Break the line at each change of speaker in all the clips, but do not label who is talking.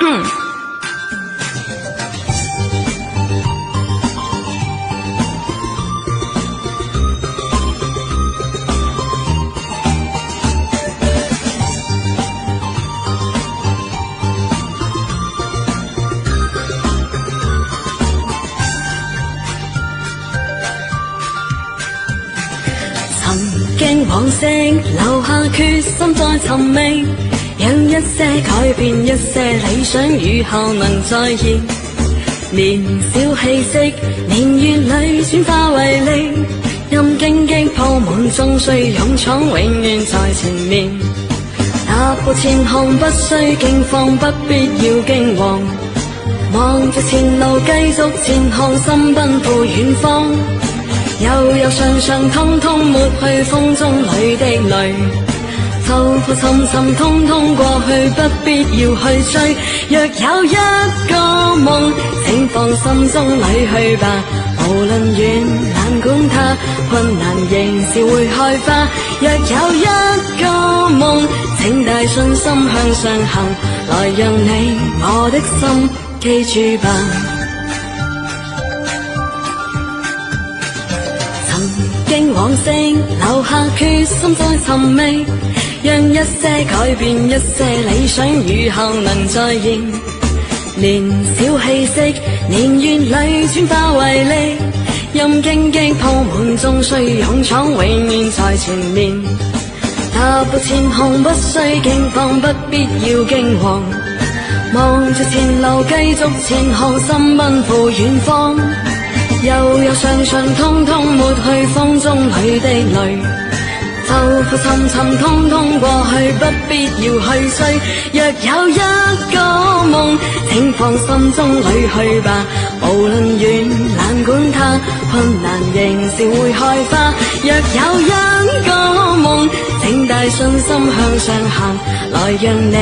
曾經往昔留下決心再尋覓，讓一些改變，一些理想雨後能再現。年少氣息，年月裏轉化為力，任荊棘鋪滿，終須勇闖，永遠在前面。踏步前行，不需驚慌，不必要驚惶，望着前路繼續前行，心奔赴遠方。悠悠上上，通通抹去風中裏的淚，浮浮沉沉，通通過去，不必要去追。若有一個夢，請放心中裏去吧，無論遠難管它，困難仍是會開花。若有一個夢，請帶信心向上行，來讓你我的心記住吧。曾經往昔留下決心再尋覓，讓一些改變，一些理想雨後能再現。年少氣息，年月裏轉化為力，任荊棘鋪滿，終須勇闖，永遠在前面。踏步前行，不需驚慌，不必要驚惶，望着前路繼續前行，心奔赴遠方。悠悠上上，通通抹去風中裏的淚，浮浮沉沉，通通過去，不必要去追。若有一個夢，請放心中裏去吧，無論遠難管它，困難仍是會開花。若有一個夢，請帶信心向上行，來讓你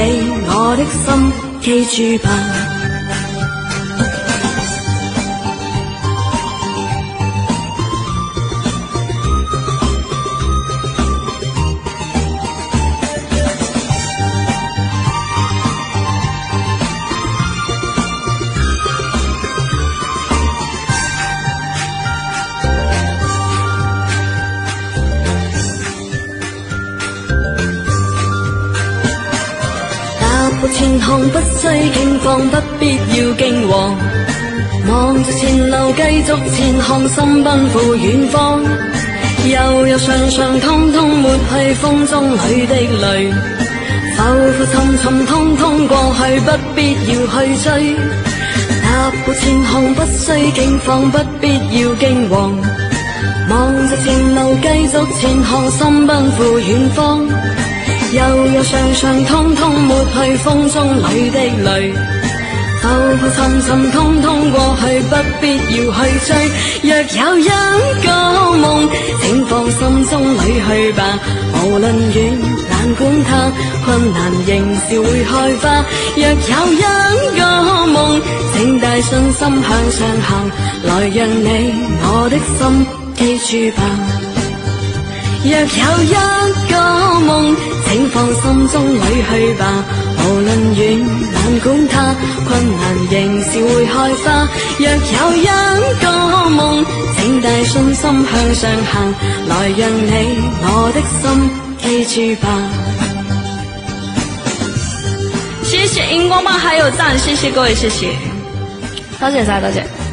我的心記住吧。踏步前行，不需驚慌，不必要驚惶，望着前路繼續前行，心奔赴遠方。悠悠上上，通通抹去風中裏的淚，浮浮沉沉，通通過去，不必要去追。踏步前行，不需驚慌，不必要驚惶，望着前路繼續前行，心奔赴遠方。悠悠上上，通通抹去風中裏的淚，浮浮沉沉，通通過去，不必要去追。若有一個夢，請放心中裏去吧，無論遠難管它，困難仍是會開花。若有一個夢，請帶信心向上行，來讓你我的心記住吧。若有一個夢，請放心中裏去吧，無論遠難管它，困難仍是會開花。若有一個夢，請帶信心向上行，來讓你我的心記住吧。
謝謝熒光棒還有讚，謝謝各位，謝謝，多謝晒，多謝。